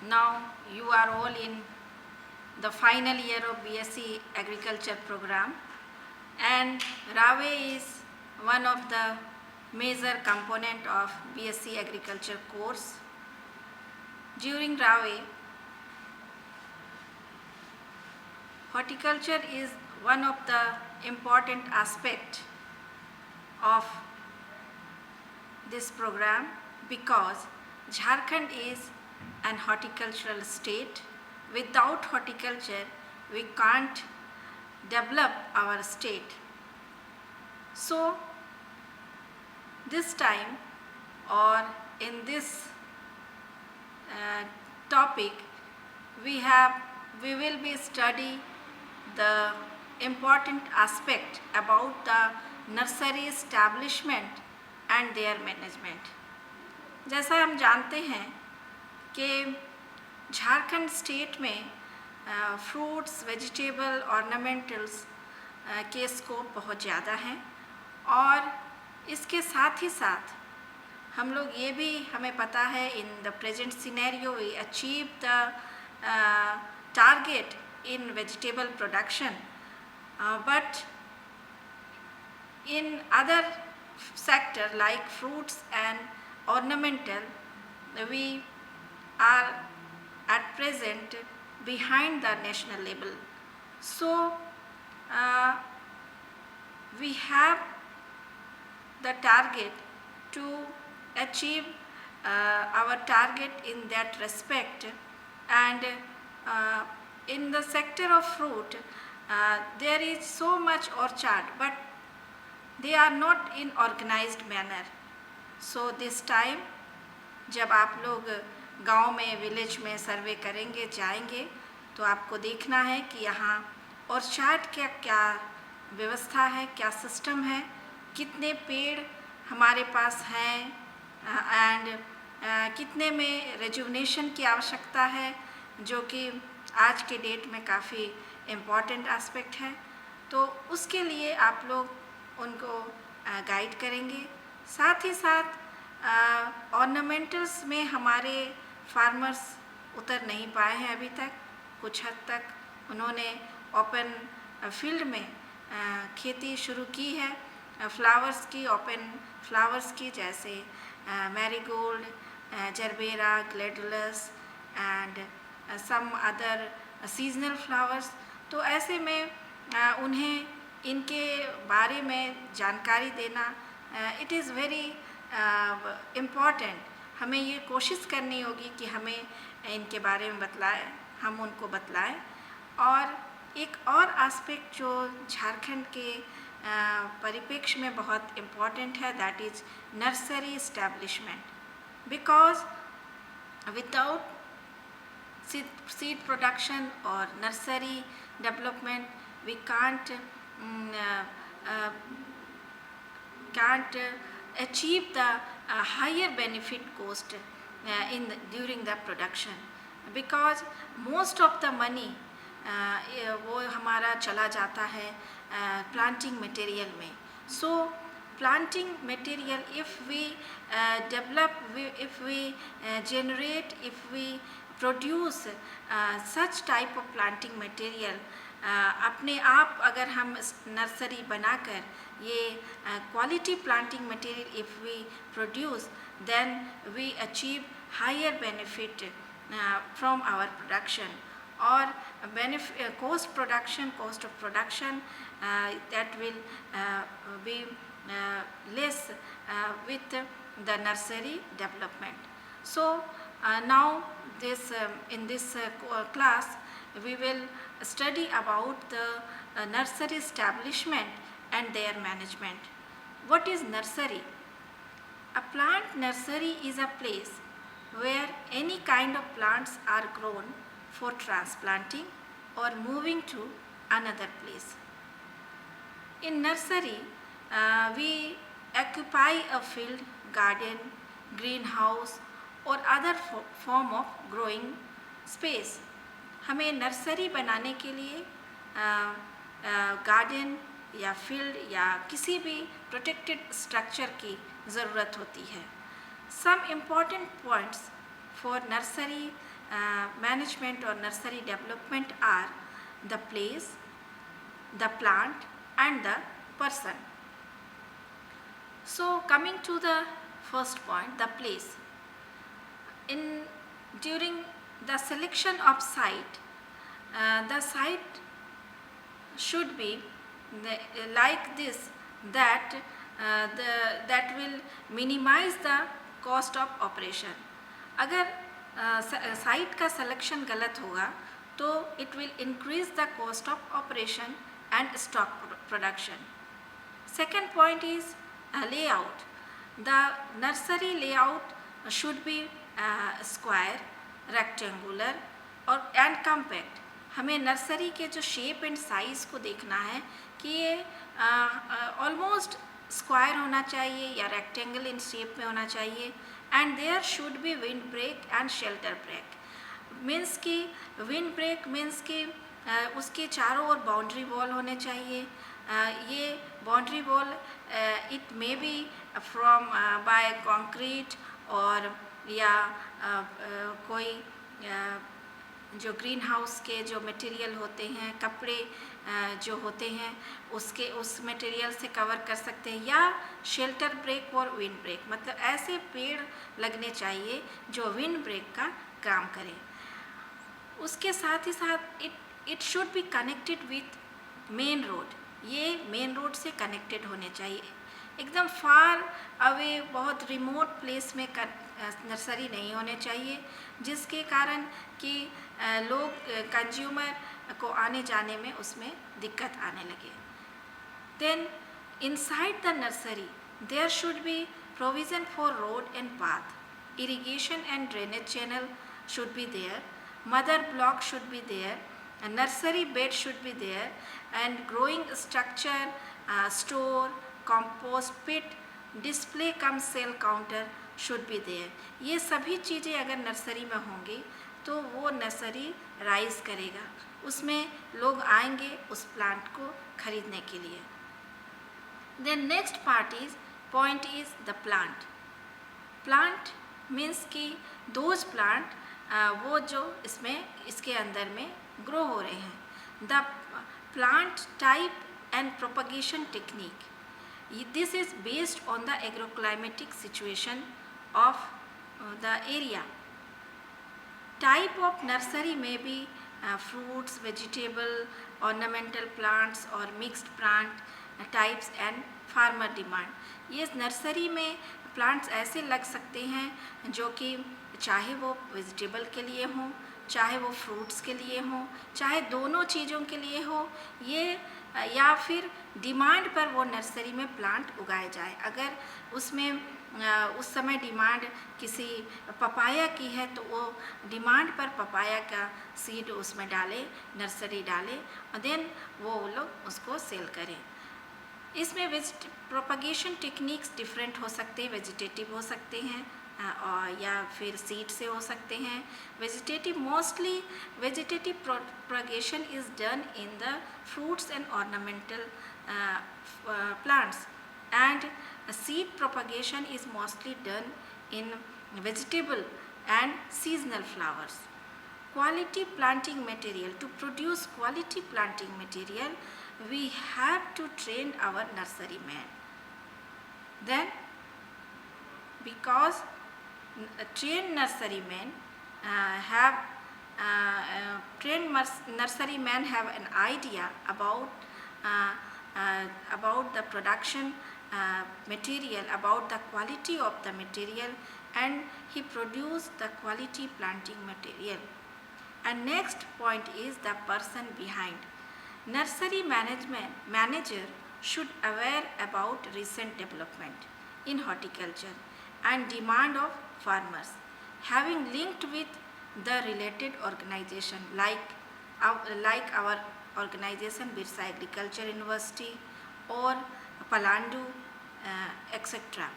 Now you are all in the final year of BSc Agriculture program, and RAWE is one of the major component of BSc Agriculture course. During RAWE, horticulture is one of the important aspect of this program because Jharkhand is an horticultural state. Without horticulture, we can't develop our state. So, this time or in this topic, we will be study the important aspect about the nursery establishment and their management. जैसा हम जानते हैं कि Jharkhand state में fruits, vegetable, ornamentals के scope बहुत ज़्यादा हैं और इसके साथ ही साथ हम लोग ये भी हमें पता है in the present scenario we achieve the target in vegetable production, but in other sector like fruits and ornamental, we are at present behind the national level. So we have the target to achieve our target in that respect, and in the sector of fruit, there is so much orchard, but they are not in organized manner. So this time, जब आप लोग गांव में, village में सर्वे करेंगे, जाएंगे, तो आपको देखना है कि यहाँ ऑर्चर्ड क्या व्यवस्था है, क्या सिस्टम है, कितने पेड़ हमारे पास हैं एंड कितने में रेजुवनेशन की आवश्यकता है, जो कि आज के डेट में काफ़ी इम्पॉर्टेंट एस्पेक्ट है। तो उसके लिए आप लोग उनको गाइड करेंगे। साथ ही साथ ऑर्नामेंटल्स में हमारे फार्मर्स उतर नहीं पाए हैं अभी तक। कुछ हद तक उन्होंने ओपन फील्ड में खेती शुरू की है, फ्लावर्स की, ओपन फ्लावर्स की, जैसे marigold, gerbera, gladiolus and some other seasonal flowers। तो ऐसे में उन्हें इनके बारे में जानकारी देना it is very important। हमें ये कोशिश करनी होगी कि हमें इनके बारे में बतलाएं, हम उनको बतलाएं। और एक और एस्पेक्ट जो झारखंड के परिप्रेक्ष्य में बहुत इम्पॉर्टेंट है, that is nursery establishment, because without seed production or nursery development, we can't achieve the higher benefit cost during the production, because most of the money वो हमारा चला जाता है planting material में। So planting material, if we develop, if we generate, if we produce such type of planting material, अपने आप अगर हम नर्सरी बनाकर ये quality planting material if we produce, then we achieve higher benefit from our production. और cost of production that will be less with the nursery development. So now in this class we will study about the nursery establishment and their management. What is nursery? A plant nursery is a place where any kind of plants are grown for transplanting or moving to another place. In nursery, we occupy a field, garden, greenhouse और other form of growing space. हमें nursery बनाने के लिए garden या field या किसी भी protected structure की ज़रूरत होती है। Some important points for nursery management or nursery development are the place, the plant and the person. So coming to the first point, the place. During the selection of site, the site should be like this, that that will minimize the cost of operation. अगर site का selection गलत होगा तो it will increase the cost of operation and stock production. Second point is layout. The nursery layout should be square, rectangular और and compact. हमें nursery के जो shape and size को देखना है कि ये ऑलमोस्ट स्क्वायर होना चाहिए या रेक्टेंगल इन शेप में होना चाहिए, and there should be wind break and shelter break. Means कि विंड ब्रेक मीन्स कि उसके चारों ओर बाउंड्री वॉल होने चाहिए. ये boundary wall it may be from by concrete और या कोई जो ग्रीन हाउस के जो मटेरियल होते हैं, कपड़े जो होते हैं उसके उस मटेरियल से कवर कर सकते हैं, या शेल्टर ब्रेक और विंड ब्रेक. मतलब ऐसे पेड़ लगने चाहिए जो विंड ब्रेक का काम करें. उसके साथ ही साथ it should be connected with main road. ये मेन रोड से कनेक्टेड होने चाहिए. एकदम फार अवे बहुत रिमोट प्लेस में नर्सरी नहीं होने चाहिए, जिसके कारण कि लोग कंज्यूमर को आने जाने में उसमें दिक्कत आने लगे. Then inside the nursery there should be provision for road and path. Irrigation and drainage channel should be there, mother block should be there, a nursery bed should be there, and growing structure, store, compost pit, display cum cell counter should be there. ये सभी चीज़ें अगर nursery में होंगी तो वो nursery rise करेगा, उसमें लोग आएंगे उस प्लांट को खरीदने के लिए. Then next point is the plant. Plant means कि दोज प्लांट वो जो इसके अंदर में ग्रो हो रहे हैं. The plant type and propagation technique. This is based on the agroclimatic situation of the area. Type of nursery may be fruits, vegetable, ornamental plants or mixed plant types and farmer demand. ये nursery में plants ऐसे लग सकते हैं जो कि चाहे वो वेजिटेबल के लिए हों, चाहे वो फ्रूट्स के लिए हों, चाहे दोनों चीज़ों के लिए हो, ये या फिर डिमांड पर वो नर्सरी में प्लांट उगाए जाए. अगर उसमें उस समय डिमांड किसी पपाया की है तो वो डिमांड पर पपाया का सीड उसमें डाले, नर्सरी डाले, और देन वो लोग उसको सेल करें. इसमें प्रोपगेशन टेक्निक्स डिफरेंट हो सकते हैं. वेजिटेटिव हो सकते हैं और या फिर सीड से हो सकते हैं. Vegetative mostly vegetative propagation is done in the fruits and ornamental plants, and seed propagation is mostly done in vegetable and seasonal flowers. Quality planting material. To produce quality planting material, we have to train our nursery man. Then, because trained nursery men have an idea about the production material, about the quality of the material, and he produced the quality planting material. And next point is the person behind. Nursery manager should aware about recent development in horticulture and demand of farmers, having linked with the related organization like our organization Birsa Agriculture University or Palandu, etc.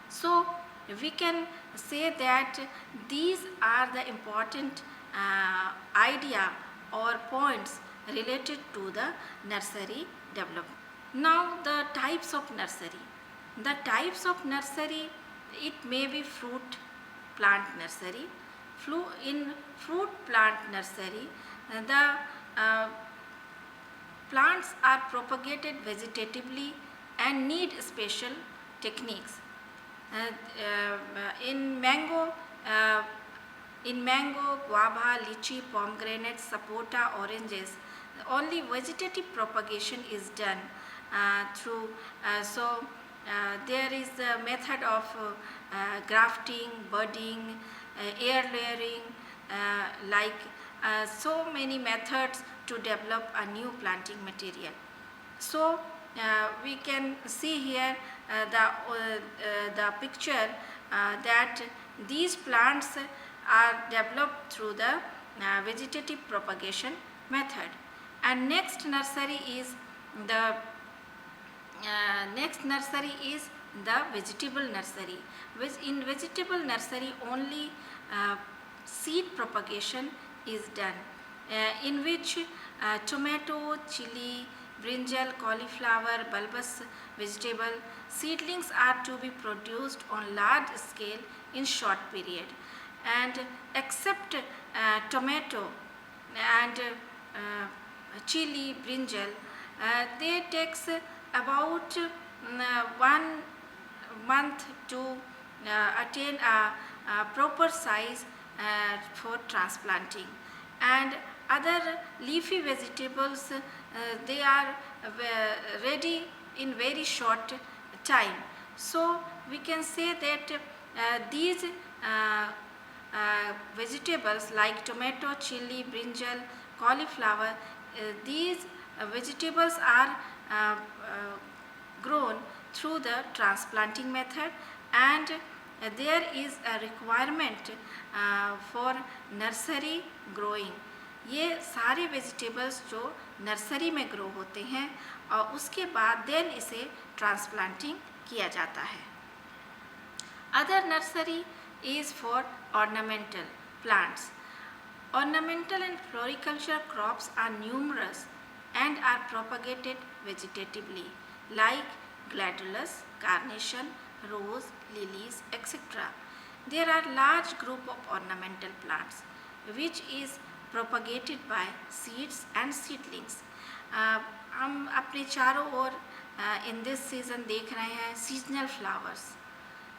So we can say that these are the important idea or points related to the nursery development. Now the types of nursery. The types of nursery, it may be fruit plant nursery, In fruit plant nursery, the plants are propagated vegetatively and need special techniques. In mango, uh, guava, lychee, pomegranate, sapota, oranges, only vegetative propagation is done through. There is the method of grafting, budding, air layering, so many methods to develop a new planting material. So we can see here the picture that these plants are developed through the vegetative propagation method. And next nursery is the vegetable nursery. In vegetable nursery only seed propagation is done, in which tomato, chili, brinjal, cauliflower, bulbous vegetable seedlings are to be produced on large scale in short period. And except tomato and chili, brinjal, they takes about 1 month to attain a proper size for transplanting. And other leafy vegetables, they are ready in very short time. So we can say that these vegetables like tomato, chili, brinjal, cauliflower, these vegetables are grown through the transplanting method, and there is a requirement for nursery growing. ये सारे vegetables जो nursery में grow होते हैं और उसके बाद then इसे ट्रांसप्लांटिंग किया जाता है. Other nursery is for ornamental plants. Ornamental and floriculture crops are numerous and are propagated vegetatively, like gladiolus, carnation, rose, lilies, etc. There are large group of ornamental plants which is propagated by seeds and seedlings. हम अपने चारों ओर in this season देख रहे हैं seasonal flowers.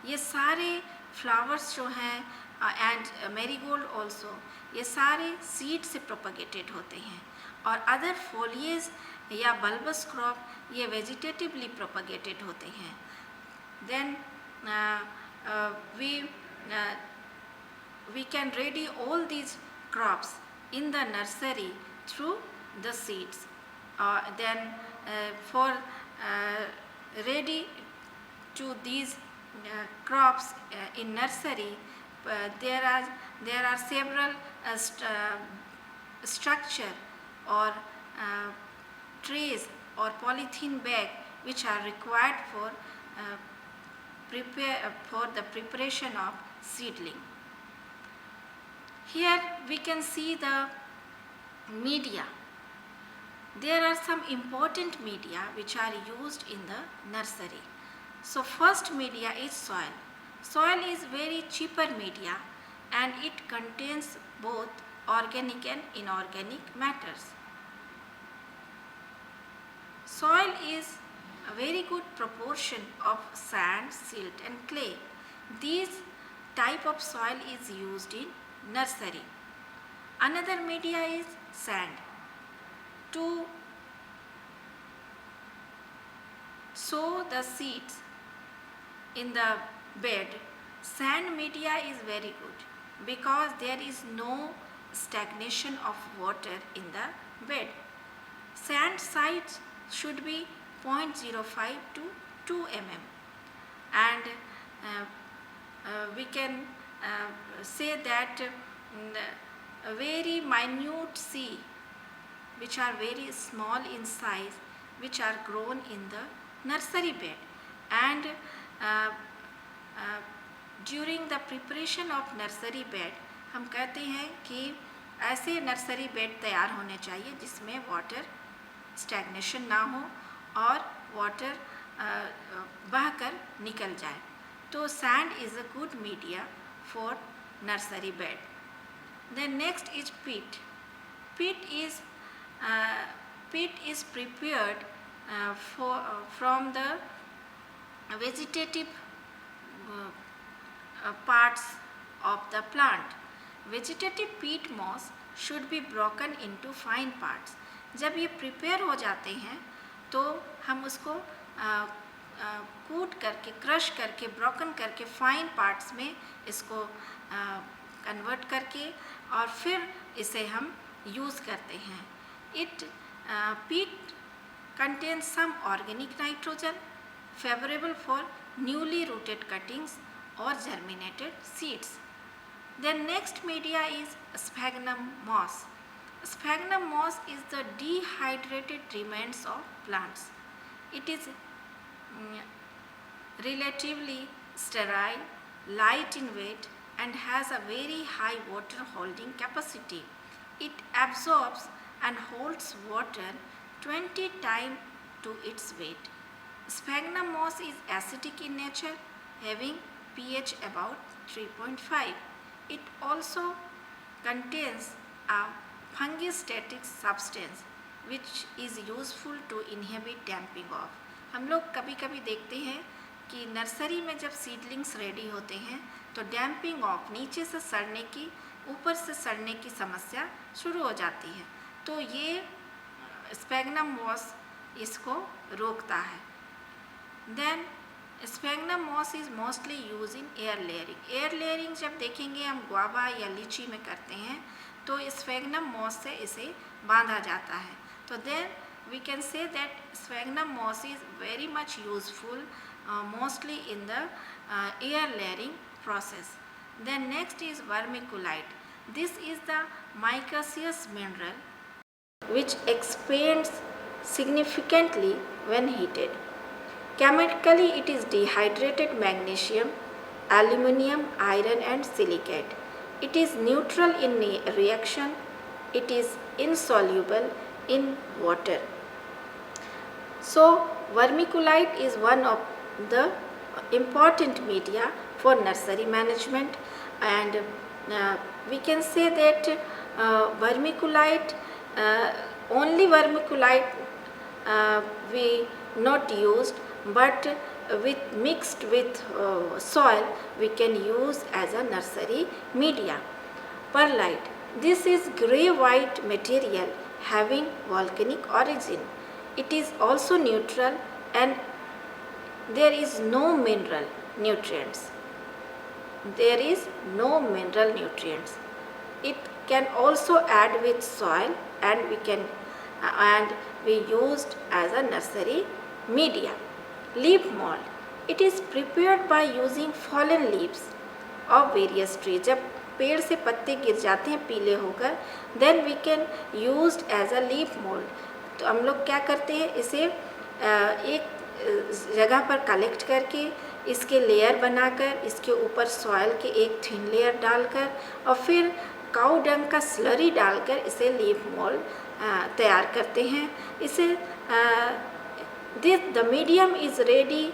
ये सारे flowers जो हैं एंड मेरीगोल्ड ऑल्सो, ये सारे सीड से प्रोपगेटेड होते हैं. और अदर फोलिएज या बल्बस क्रॉप ये वेजिटेटिवली प्रोपगेटेड होते हैं. Then we can ready all these crops in the nursery through the seeds. Then for ready to these crops in nursery, there are several structure or trays or polythene bag which are required for the preparation of seedling. Here we can see the media. There are some important media which are used in the nursery. So first media is soil. Soil is very cheaper media and it contains both organic and inorganic matters. Soil is a very good proportion of sand, silt and clay. These type of soil is used in nursery. Another media is sand. To sow the seeds in the bed, sand media is very good because there is no stagnation of water in the bed. Sand size should be 0.05 to 2 mm, and we can say that a very minute seed which are very small in size, which are grown in the nursery bed, and during the preparation of nursery bed हम कहते हैं कि ऐसे nursery bed तैयार होने चाहिए जिसमें water stagnation ना हो और वाटर बहकर निकल जाए. तो sand is a good media for nursery bed. Then next is peat. Peat is uh, peat is prepared from the vegetative parts of the plant. Vegetative peat moss should be broken into fine parts. जब ये prepare हो जाते हैं तो हम उसको कूट करके, क्रश करके, ब्रोकन करके फाइन पार्ट्स में इसको कन्वर्ट करके और फिर इसे हम यूज़ करते हैं. इट पीट contains some organic nitrogen favorable for newly rooted cuttings or germinated seeds. Then next media is sphagnum moss. Sphagnum moss is the dehydrated remains of plants. It is relatively sterile, light in weight and has a very high water holding capacity. It absorbs and holds water 20 times to its weight. Sphagnum moss is acidic in nature, having pH about 3.5. It also contains a fungistatic substance which is useful to inhibit damping off. हम लोग कभी कभी देखते हैं कि nursery में जब seedlings ready होते हैं तो डैम्पिंग ऑफ, नीचे से सड़ने की, ऊपर से सड़ने की समस्या शुरू हो जाती है. तो ये स्पैग्नम मॉस इसको रोकता है. Then sphagnum moss is mostly use in air layering. Air layering जब देखेंगे हम गुआवा या लीची में करते हैं तो स्पैग्नम मॉस से इसे बांधा जाता है. तो then we can say that sphagnum moss is very much useful mostly in the air layering process. Then next is vermiculite. This is the micaceous mineral which expands significantly when heated. Chemically it is dehydrated magnesium, aluminium, iron and silicate. It is neutral in reaction. It is insoluble in water. So vermiculite is one of the important media for nursery management, and we can say that vermiculite, only vermiculite we not used, but mixed with soil we can use as a nursery media. Perlite, this is grey white material having volcanic origin. It is also neutral and there is no mineral nutrients. There is no mineral nutrients. It can also add with soil and we used as a nursery media. Leaf mold, it is prepared by using fallen leaves of various trees. जब पेड़ से पत्ते गिर जाते हैं पीले होकर, then we can used as a leaf mold. तो हम लोग क्या करते हैं, इसे एक जगह पर कलेक्ट करके इसके लेयर बनाकर इसके ऊपर सॉइल के एक थिन लेयर डालकर और फिर काऊ डंग का स्लरी डालकर इसे लीफ मोल्ड तैयार करते हैं. इसे the medium is ready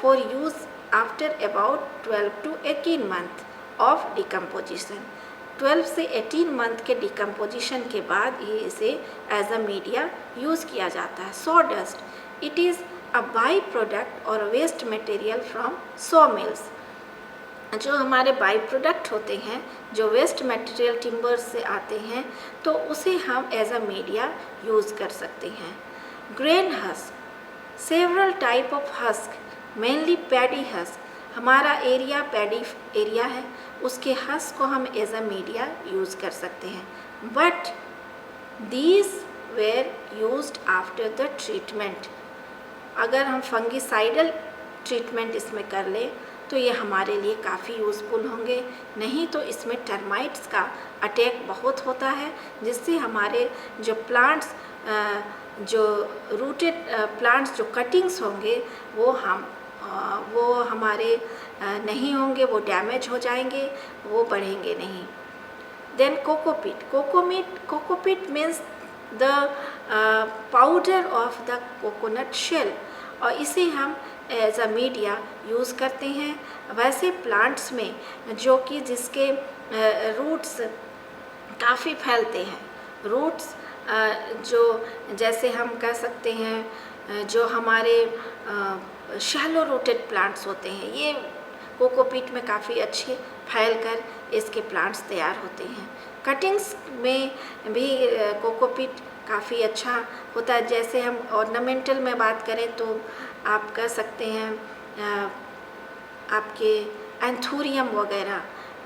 for use after about 12 to 18 months of decomposition. 12 से 18 मंथ के डिकम्पोजिशन के बाद ये इसे एज अ मीडिया यूज़ किया जाता है. Sawdust, it is a byproduct और waste material from sawmills. जो हमारे बाई प्रोडक्ट होते हैं, जो वेस्ट मटेरियल टिम्बर से आते हैं, तो उसे हम एज अ मीडिया यूज़ कर सकते हैं. Grain husk, several type of husk, mainly paddy husk. हमारा एरिया पैडी एरिया है, उसके हस्क को हम एज अ मीडिया यूज़ कर सकते हैं. But these were used after the treatment. अगर हम फंगिसाइडल ट्रीटमेंट इसमें कर लें तो ये हमारे लिए काफ़ी यूज़फुल होंगे. नहीं तो इसमें टर्माइट्स का अटैक बहुत होता है, जिससे हमारे जो प्लांट्स, जो रूटेड प्लांट्स, जो कटिंग्स होंगे वो हमारे नहीं होंगे, वो डैमेज हो जाएंगे, वो बढ़ेंगे नहीं. Then cocopeat. Cocopeat means the powder of the coconut shell, और इसे हम एज अ मीडिया यूज़ करते हैं. वैसे प्लांट्स में जो कि जिसके रूट्स काफ़ी फैलते हैं। रूट्स जो जैसे हम कह सकते हैं जो हमारे शैलो रूटेड प्लांट्स होते हैं, ये कोकोपीट में काफ़ी अच्छे फैलकर इसके प्लांट्स तैयार होते हैं। कटिंग्स में भी कोकोपीट काफ़ी अच्छा होता है। जैसे हम ऑर्नामेंटल में बात करें तो आप कह सकते हैं आपके एंथोरियम वगैरह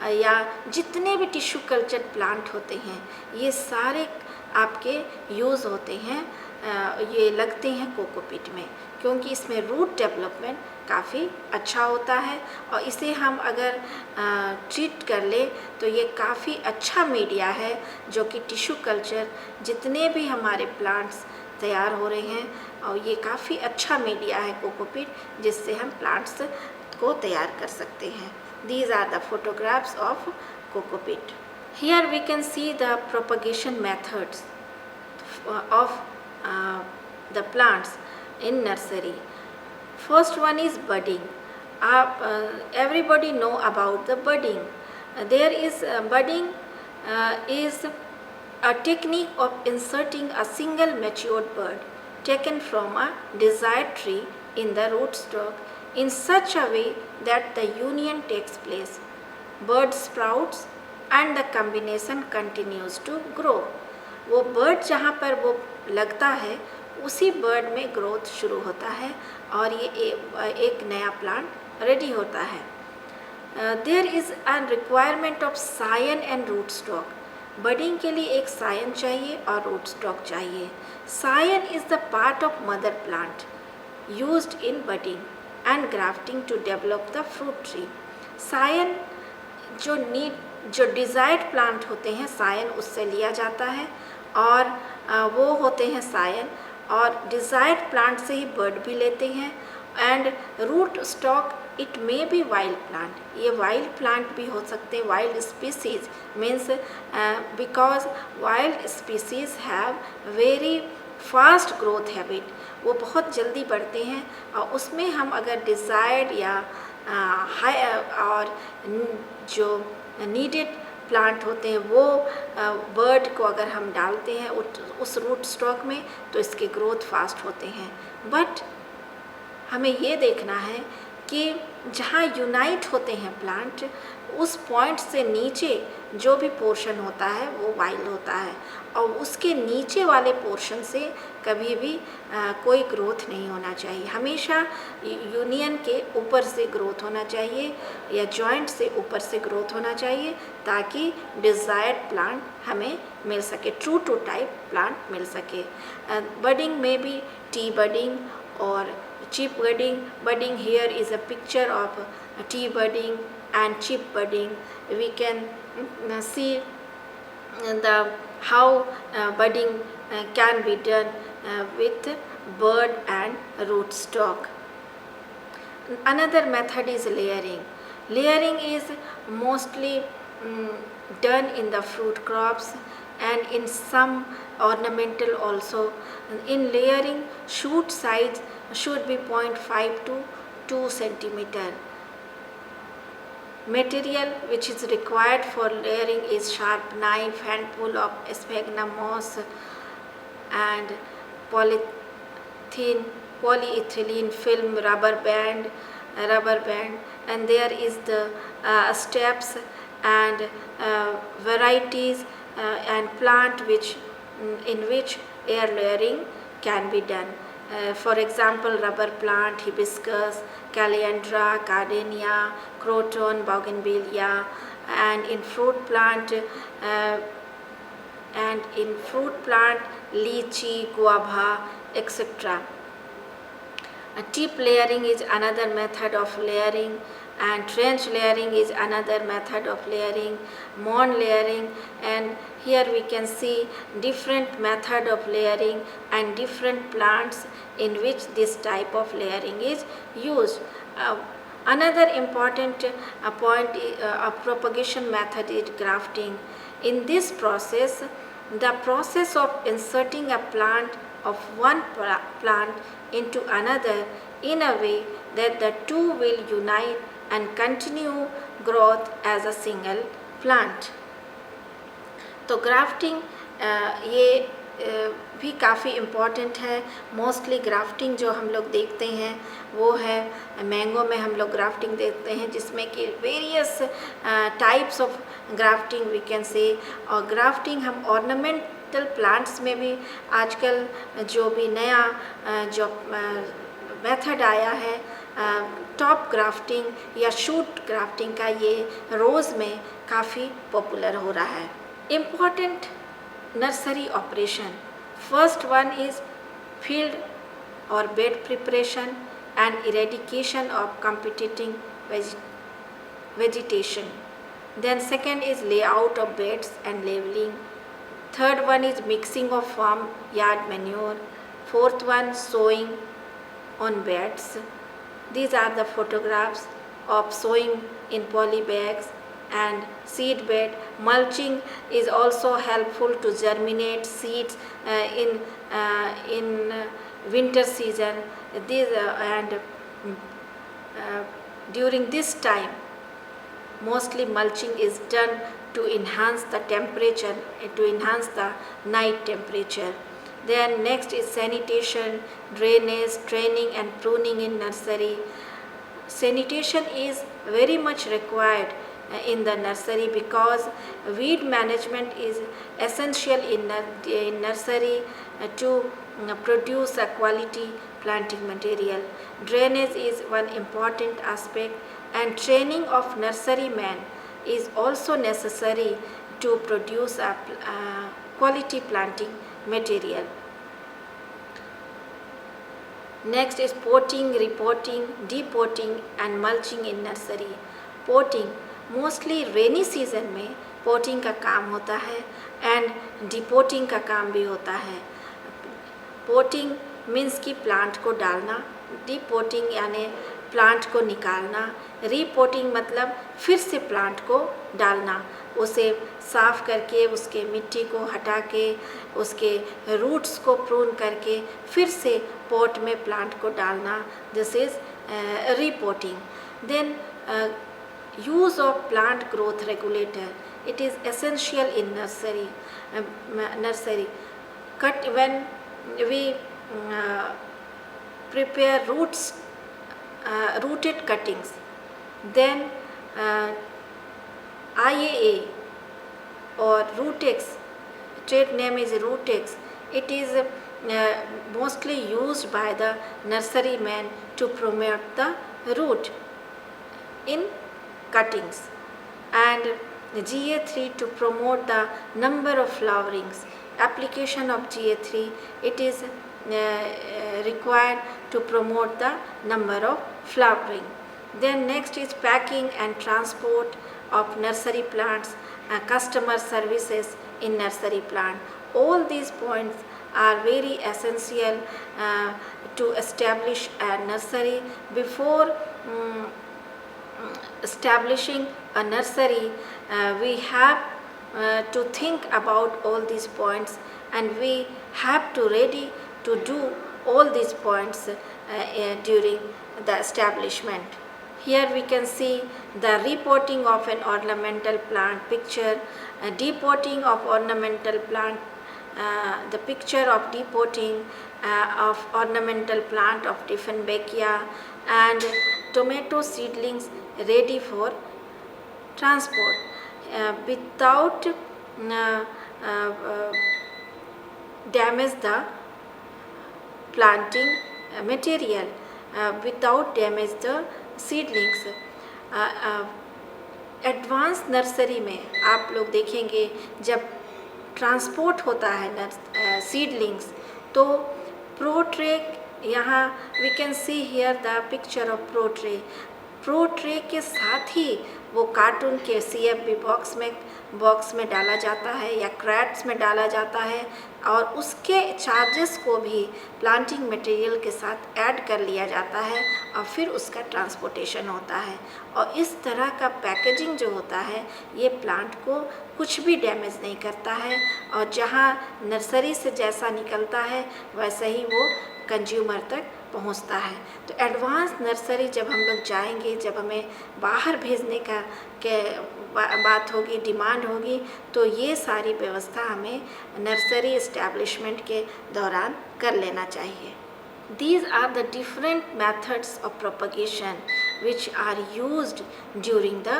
या जितने भी टिश्यू कल्चर प्लांट होते हैं, ये सारे आपके यूज़ होते हैं, ये लगते हैं कोकोपीट में, क्योंकि इसमें रूट डेवलपमेंट काफ़ी अच्छा होता है। और इसे हम अगर ट्रीट कर ले तो ये काफ़ी अच्छा मीडिया है, जो कि टिश्यू कल्चर जितने भी हमारे प्लांट्स तैयार हो रहे हैं, और ये काफ़ी अच्छा मीडिया है कोकोपीट, जिससे हम प्लांट्स को तैयार कर सकते हैं। These are the photographs of cocopeat. Here we can see the propagation methods of the plants in nursery. First one is budding. Everybody know about the budding. There is budding is a technique of inserting a single matured bud taken from a desired tree in the rootstock in such a way that the union takes place. Bud sprouts and the combination continues to grow. वो bird जहाँ पर वो लगता है, उसी bird में growth शुरू होता है और ये एक नया प्लांट रेडी होता है। There is a requirement of scion and root stock. Budding के लिए एक सायन चाहिए और रूट स्टॉक चाहिए। Scion is the part of mother plant used in budding and grafting to develop the fruit tree. Scion जो desired plant होते हैं, सायन उससे लिया जाता है और वो होते हैं सायन, और डिज़ायर्ड प्लांट से ही बर्ड भी लेते हैं। And root stock it may be wild plant, ये वाइल्ड प्लांट भी हो सकते हैं। Wild species means because wild species have very fast growth habit, वो बहुत जल्दी बढ़ते हैं, और उसमें हम अगर डिज़ायर्ड या हाई और जो नीडेड प्लांट होते हैं वो बर्ड को अगर हम डालते हैं उस रूट स्टॉक में, तो इसके ग्रोथ फास्ट होते हैं। बट हमें ये देखना है कि जहाँ यूनाइट होते हैं प्लांट, उस पॉइंट से नीचे जो भी पोर्शन होता है वो वाइल्ड होता है, और उसके नीचे वाले पोर्शन से कभी भी कोई ग्रोथ नहीं होना चाहिए। हमेशा यूनियन के ऊपर से ग्रोथ होना चाहिए या जॉइंट से ऊपर से ग्रोथ होना चाहिए, ताकि डिज़ायर्ड प्लांट हमें मिल सके, ट्रू टू टाइप प्लांट मिल सके। बडिंग में भी टी बडिंग और chip budding. Budding here is a picture of tea budding and chip budding. We can see the how budding can be done with bud and rootstock. Another method is layering. Layering is mostly done in the fruit crops and in some ornamental also. In layering, shoot size should be 0.5 to 2 centimeter. Material which is required for layering is sharp knife, handful of sphagnum moss and polyethylene film, rubber band, and there is the steps and varieties and plant in which air layering can be done. For example, rubber plant, hibiscus, calyandra, gardenia, croton, bougainvillea, and in fruit plant lychee, guava, etc. Tip layering is another method of layering, and trench layering is another method of layering, mound layering, and here we can see different method of layering and different plants in which this type of layering is used. Another important point of propagation method is grafting. In this process, the process of inserting a plant of one plant into another in a way that the two will unite and continue growth as a single plant. तो grafting ये भी काफ़ी important है। Mostly grafting जो हम लोग देखते हैं वो है मैंगो में हम लोग ग्राफ्टिंग देखते हैं, जिसमें कि various types of grafting we can say. और ग्राफ्टिंग हम ऑर्नामेंटल प्लांट्स में भी आजकल जो भी नया जो मेथड आया है टॉप ग्राफ्टिंग या शूट ग्राफ्टिंग का, ये रोज़ में काफ़ी पॉपुलर हो रहा है। Important nursery operation. First one is field or bed preparation and eradication of competing vegetation. Then second is layout of beds and leveling. Third one is mixing of farm yard manure. Fourth one, sowing on beds. These are the photographs of sowing in poly bags and seed bed. Mulching is also helpful to germinate seeds in winter season. During this time, mostly mulching is done to enhance the temperature, to enhance the night temperature. Then next is sanitation, drainage, training and pruning in nursery. Sanitation is very much required in the nursery because weed management is essential in nursery to produce a quality planting material. Drainage is one important aspect, and training of nurserymen is also necessary to produce a quality planting material. Next is potting, repotting, depotting and mulching in nursery. Potting mostly rainy season में Ponting का काम होता है and डिपोटिंग का काम भी होता है। पोटिंग मीन्स कि प्लांट को डालना, डिपोटिंग यानी प्लांट को निकालना, रीपोटिंग मतलब फिर से प्लांट को डालना, उसे साफ करके उसके मिट्टी को हटा के उसके रूट्स को प्रून करके फिर से पॉट में प्लांट को डालना। This is repotting. Then use of plant growth regulator, it is essential in nursery. Cut when we prepare rooted cuttings, then IAA or Rootex, trade name is Rootex, it is mostly used by the nurseryman to promote the root in cuttings, and GA3 to promote the number of flowerings. Application of GA3, it is required to promote the number of flowering. Then next is packing and transport of nursery plants, customer services in nursery plant. All these points are very essential to establish a nursery. Before establishing a nursery, we have to think about all these points, and we have to ready to do all these points during the establishment. Here we can see the repotting of an ornamental plant picture, depotting of ornamental plant, the picture of depotting of ornamental plant of Dieffenbachia, and tomato seedlings ready for transport without damage the planting material, without damage the seedlings. Advance nursery में आप लोग देखेंगे जब transport होता है seedlings, तो pro tray, यहाँ we can see here the picture of pro tray के साथ ही वो कार्टून के CFB बॉक्स में डाला जाता है या क्रैट्स में डाला जाता है, और उसके चार्जेस को भी प्लांटिंग मटेरियल के साथ ऐड कर लिया जाता है और फिर उसका ट्रांसपोर्टेशन होता है। और इस तरह का पैकेजिंग जो होता है ये प्लांट को कुछ भी डैमेज नहीं करता है, और जहाँ नर्सरी से जैसा निकलता है वैसे ही वो कंज्यूमर तक पहुंचता है। तो एडवांस नर्सरी जब हम लोग जाएंगे, जब हमें बाहर भेजने का बात होगी, डिमांड होगी, तो ये सारी व्यवस्था हमें नर्सरी इस्टेब्लिशमेंट के दौरान कर लेना चाहिए। These are the different methods of propagation which are used during the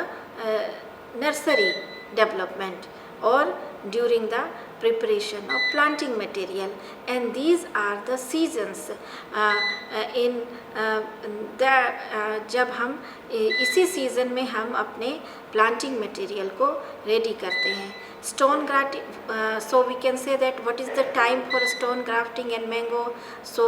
nursery development or during the preparation of planting material, and these are the seasons in जब हम इसी सीज़न में हम अपने प्लांटिंग मटेरियल को रेडी करते हैं। Stone grafting, so we can say that what is the time for stone grafting and mango? So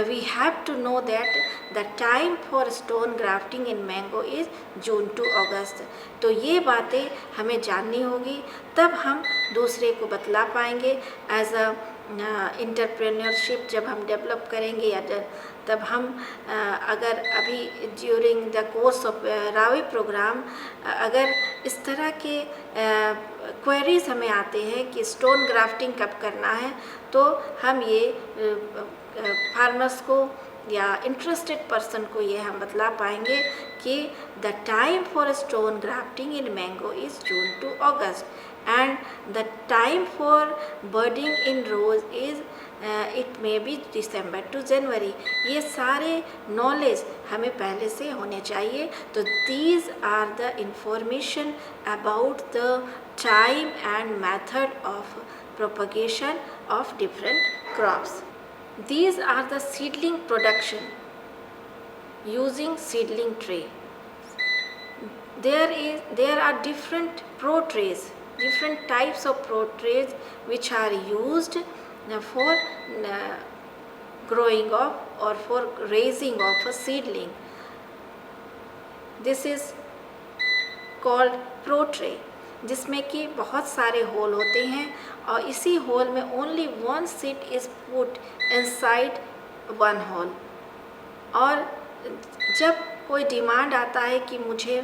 we have to know that the time for stone grafting in mango is June to August. तो ये बातें हमें जाननी होगी, तब हम दूसरे को बतला पाएंगे। एज अ इंटरप्रेन्योरशिप जब हम डेवलप करेंगे या तब हम अगर अभी ड्यूरिंग द कोर्स ऑफ रावी प्रोग्राम अगर इस तरह के क्वेरीज हमें आते हैं कि स्टोन ग्राफ्टिंग कब करना है, तो हम ये फार्मर्स को या इंटरेस्टेड पर्सन को ये हम बतला पाएंगे कि the time for stone grafting in mango is June to August and the time for budding in rose is it may be December to January. ये सारे नॉलेज हमें पहले से होने चाहिए। तो these are the information about the time and method of propagation of different crops. These are the seedling production using seedling tray. There are different pro trays, different types of pro trays which are used for growing of or for raising of a seedling. This is called pro tray, जिसमें कि बहुत सारे whole होते हैं और इसी hole में only one seed is put inside one hole. और जब कोई डिमांड आता है कि मुझे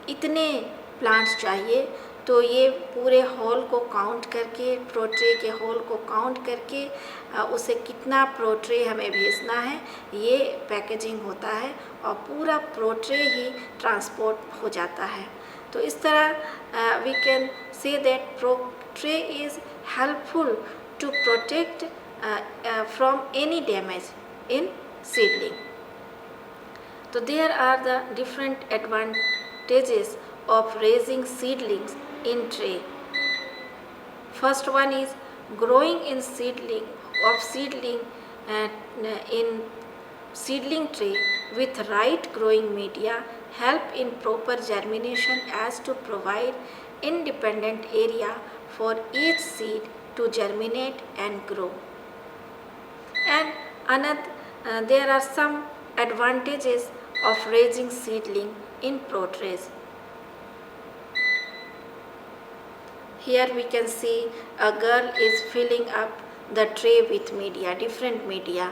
इतने प्लांट्स चाहिए, तो ये पूरे होल को काउंट करके, प्रोट्रे के होल को काउंट करके उसे कितना प्रोट्रे हमें भेजना है, ये पैकेजिंग होता है और पूरा प्रोट्रे ही ट्रांसपोर्ट हो जाता है। तो इस तरह we can say that protray is helpful to protect from any damage in seedling. तो there are the different advantages of raising seedlings in tray. First one is growing in seedling in seedling tray with right growing media help in proper germination as to provide independent area for each seed to germinate and grow. And there are some advantages of raising seedling in pro trays. Here we can see a girl is filling up the tray with media, different media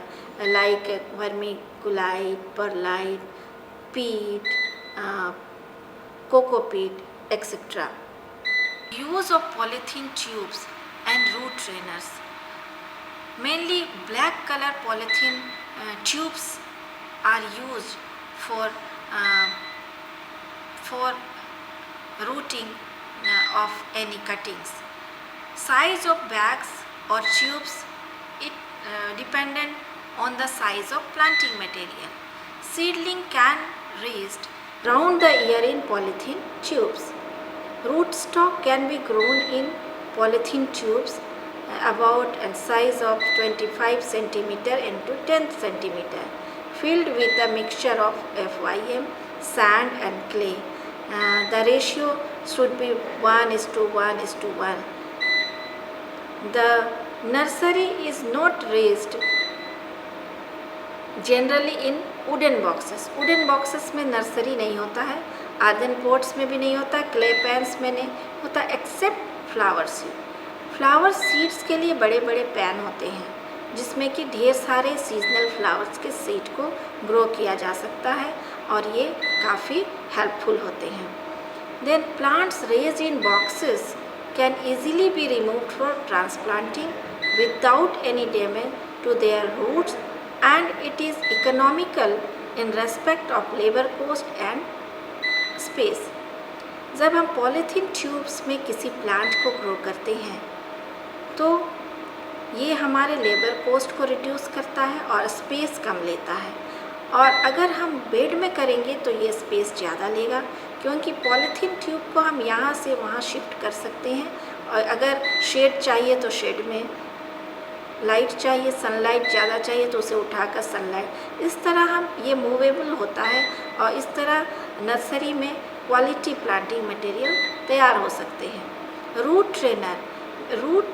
like vermiculite, perlite, peat, coco peat, etc. Use of polythene tubes and root trainers. Mainly black color polythene tubes are used for rooting of any cuttings. Size of bags or tubes, it dependent on the size of planting material. Seedling can raised round the year in polythene tubes. Rootstock can be grown in polythene tubes about a size of 25 centimeter into 10 centimeter, filled with a mixture of FYM, sand and clay. The ratio should be 1:1:1. The nursery is not raised generally in wooden boxes. Wooden boxes में nursery नहीं होता है, आर्दन pots में भी नहीं होता, clay pans में नहीं होता, except flower seed. Flower seeds के लिए बड़े बड़े पैन होते हैं जिसमें कि ढेर सारे सीजनल फ्लावर्स के सीड को ग्रो किया जा सकता है और ये काफ़ी हेल्पफुल होते हैं। Then plants raised in boxes can easily be removed for transplanting without any damage to their roots, and it is economical in respect of labor cost and space. जब हम पॉलीथीन ट्यूब्स में किसी plant को grow करते हैं तो ये हमारे लेबर कॉस्ट को रिड्यूस करता है और स्पेस कम लेता है। और अगर हम बेड में करेंगे तो ये स्पेस ज़्यादा लेगा, क्योंकि पॉलीथीन ट्यूब को हम यहाँ से वहाँ शिफ्ट कर सकते हैं। और अगर शेड चाहिए तो शेड में, लाइट चाहिए, सनलाइट ज़्यादा चाहिए तो उसे उठाकर सनलाइट, इस तरह हम ये मूवेबल होता है और इस तरह नर्सरी में क्वालिटी प्लांटिंग मटेरियल तैयार हो सकते हैं। Root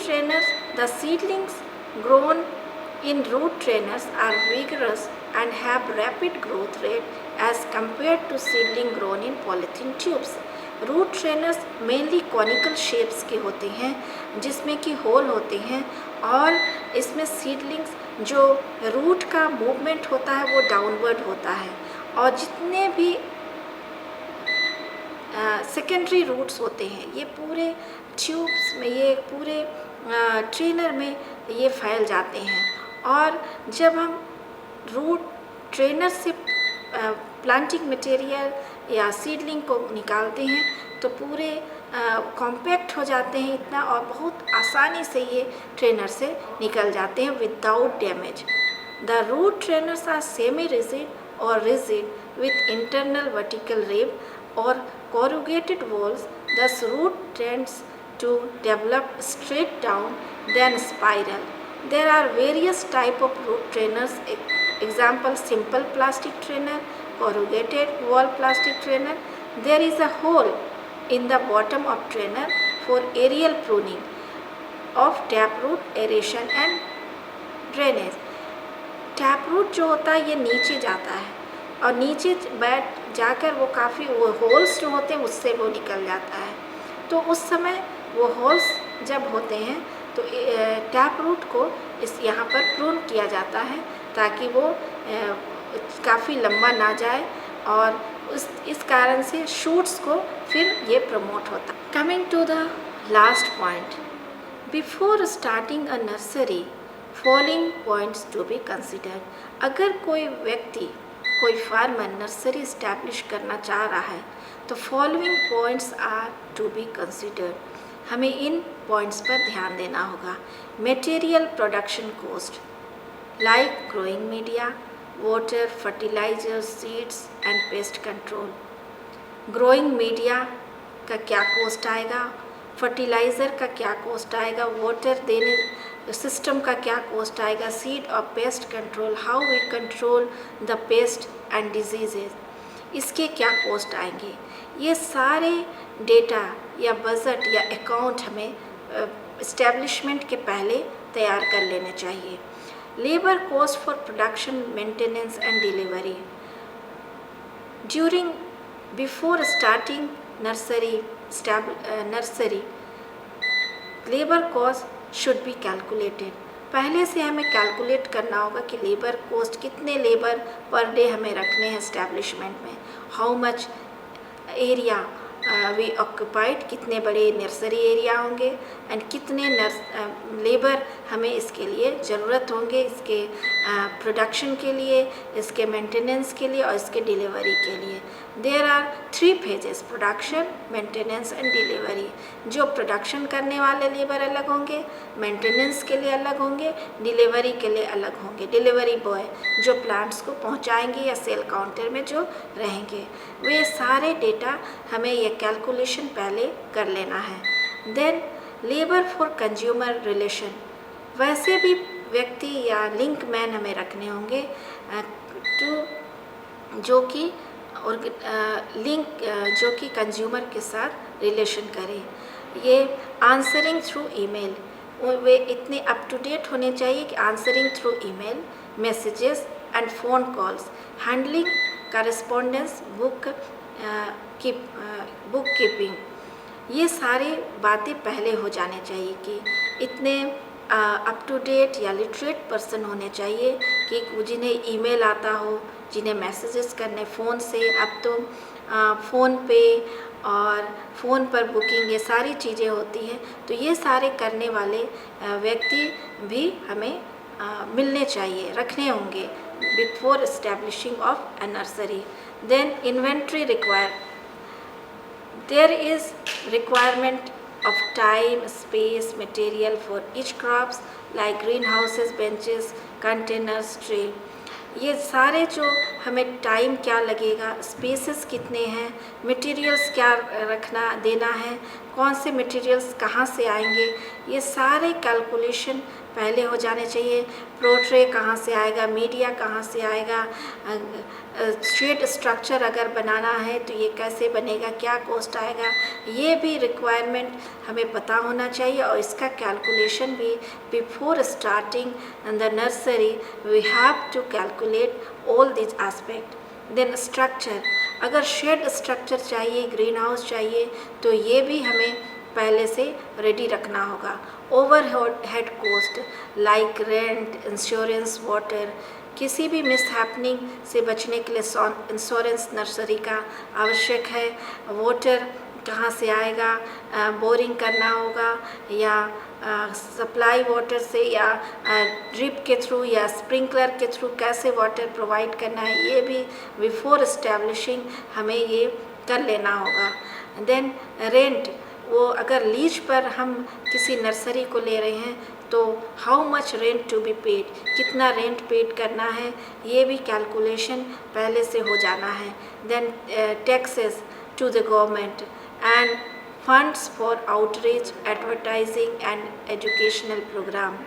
trainers, the seedlings grown in root trainers are vigorous and have rapid growth rate as compared to seedling grown in polythene tubes. Root trainers mainly conical shapes के होते हैं जिसमें कि whole होते हैं, और इसमें सीडलिंग्स जो रूट का मूवमेंट होता है वो डाउनवर्ड होता है, और जितने भी सेकेंडरी रूट्स होते हैं ये पूरे ट्यूब्स में, ये पूरे ट्रेनर में ये फैल जाते हैं। और जब हम रूट ट्रेनर से प्लांटिंग मटेरियल या सीडलिंग को निकालते हैं तो पूरे कॉम्पैक्ट हो जाते हैं इतना, और बहुत आसानी से ये ट्रेनर से निकल जाते हैं without damage. The root trainers are semi rigid और rigid with internal vertical rib और corrugated walls, thus root tends to develop straight down then spiral. There are various type of root trainers, example simple plastic trainer, corrugated wall plastic trainer. There is a hole in the bottom of trainer for aerial pruning of taproot, aeration and drainage. Taproot जो होता है ये नीचे जाता है और नीचे बैठ जाकर वो काफ़ी वो होल्स जो होते हैं उससे वो निकल जाता है। तो उस समय वो होल्स जब होते हैं तो टैप रूट को इस यहाँ पर प्रून किया जाता है ताकि वो काफ़ी लंबा ना जाए, और इस कारण से शूट्स को फिर ये प्रमोट होता है। Coming to the last point, before starting a nursery following points to be considered. अगर कोई व्यक्ति, कोई फार्मर नर्सरी इस्टेब्लिश करना चाह रहा है तो following points are to be considered. हमें इन पॉइंट्स पर ध्यान देना होगा। Material production cost like growing media, water, fertiliser, seeds and pest control. Growing media का क्या कॉस्ट आएगा, फर्टिलाइज़र का क्या कॉस्ट आएगा, वाटर देने सिस्टम का क्या कॉस्ट आएगा, सीड और pest control, how we control the pest and diseases, इसके क्या कॉस्ट आएंगे। ये सारे डेटा या बजट या अकाउंट हमें इस्टेब्लिशमेंट के पहले तैयार कर लेने चाहिए। Labour cost for production, maintenance and delivery during before starting nursery labour cost should be calculated. पहले से हमें कैलकुलेट करना होगा कि लेबर कॉस्ट, कितने लेबर पर डे हमें रखने हैं एस्टैब्लिशमेंट में, how much area we occupied, कितने बड़े नर्सरी एरिया होंगे एंड कितने लेबर हमें इसके लिए ज़रूरत होंगे, इसके प्रोडक्शन के लिए, इसके मेंटेनेंस के लिए और इसके डिलीवरी के लिए। There are 3 phases, production, maintenance and delivery. जो प्रोडक्शन करने वाले लेबर अलग होंगे, मेंटेनेंस के लिए अलग होंगे, डिलीवरी के लिए अलग होंगे। डिलीवरी बॉय जो प्लांट्स को पहुंचाएंगे या सेल काउंटर में जो रहेंगे, वे सारे डेटा हमें ये कैलकुलेशन पहले कर लेना है। Then labour for consumer relation, वैसे भी व्यक्ति या लिंक मैन हमें रखने होंगे जो कि जो कि कंज्यूमर के साथ रिलेशन करें। ये आंसरिंग थ्रू ईमेल, वे इतने अप टू डेट होने चाहिए कि answering through email, messages and phone calls, handling correspondence, book keeping, ये सारी बातें पहले हो जाने चाहिए कि इतने अप टू डेट या लिटरेट पर्सन होने चाहिए कि जिन्हें ईमेल आता हो, जिन्हें मैसेजेस करने फ़ोन से, अब तो फ़ोन पे और फ़ोन पर बुकिंग, ये सारी चीज़ें होती हैं। तो ये सारे करने वाले व्यक्ति भी हमें मिलने चाहिए, रखने होंगे before establishing of a nursery. Then inventory require, There is requirement of time, space, material for each crops like greenhouses, benches, containers, tray. ये सारे जो हमें टाइम क्या लगेगा, स्पेसेस कितने हैं, मटेरियल्स क्या रखना देना है, कौन से मटेरियल्स कहाँ से आएंगे, ये सारे कैलकुलेशन पहले हो जाने चाहिए। प्रोट्रे कहाँ से आएगा, मीडिया कहाँ से आएगा, शेड स्ट्रक्चर अगर बनाना है तो ये कैसे बनेगा, क्या कॉस्ट आएगा, ये भी रिक्वायरमेंट हमें पता होना चाहिए। और इसका कैलकुलेशन भी before starting in the nursery we have to calculate all this aspect. Then structure, अगर शेड स्ट्रक्चर चाहिए, ग्रीन हाउस चाहिए, तो ये भी हमें पहले से रेडी रखना होगा। Over head cost like rent, insurance, water, किसी भी मिस हैपनिंग से बचने के लिए इंश्योरेंस नर्सरी का आवश्यक है। वाटर कहाँ से आएगा, बोरिंग करना होगा या सप्लाई वाटर से या ड्रिप के थ्रू या स्प्रिंकलर के थ्रू कैसे वाटर प्रोवाइड करना है, ये भी बिफोर इस्टेब्लिशिंग हमें ये कर लेना होगा। देन रेंट, वो अगर लीज पर हम किसी नर्सरी को ले रहे हैं तो how much rent to be paid, कितना रेंट पेड करना है, ये भी कैलकुलेशन पहले से हो जाना है। Then taxes to the government and funds for outreach, advertising and educational program,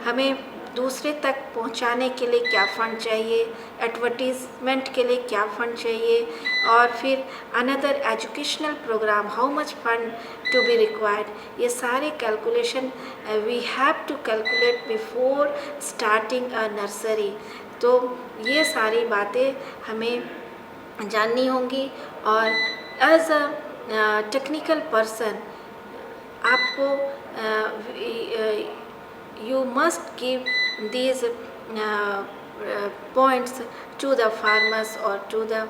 हमें दूसरे तक पहुंचाने के लिए क्या फ़ंड चाहिए, एडवर्टीज़मेंट के लिए क्या फ़ंड चाहिए, और फिर another educational program how much fund to be required, ये सारे calculation we have to calculate before starting a nursery. तो ये सारी बातें हमें जाननी होंगी। और एज अ टेक्निकल पर्सन आपको you must give these points to the farmers or to the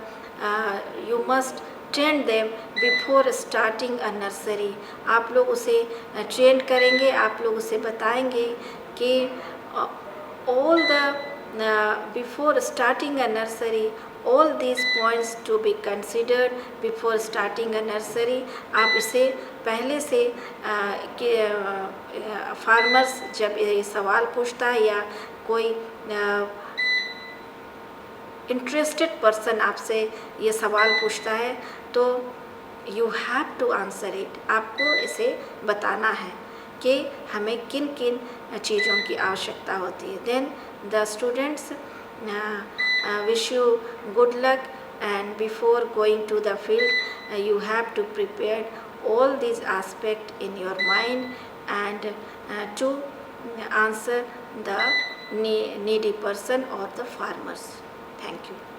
you must train them before starting a nursery। आप लोग उसे ट्रेन करेंगे, आप लोग उसे बताएंगे कि all the before starting a nursery all these points to be considered before starting a nursery। आप इसे पहले से फार्मर्स जब ये सवाल पूछता है या कोई इंटरेस्टेड पर्सन आपसे ये सवाल पूछता है तो you have to answer it, आपको इसे बताना है कि हमें किन किन चीज़ों की आवश्यकता होती है। Then the students wish you good luck, and before going to the field you have to prepare all these aspects in your mind and to answer the needy person or the farmers. Thank you.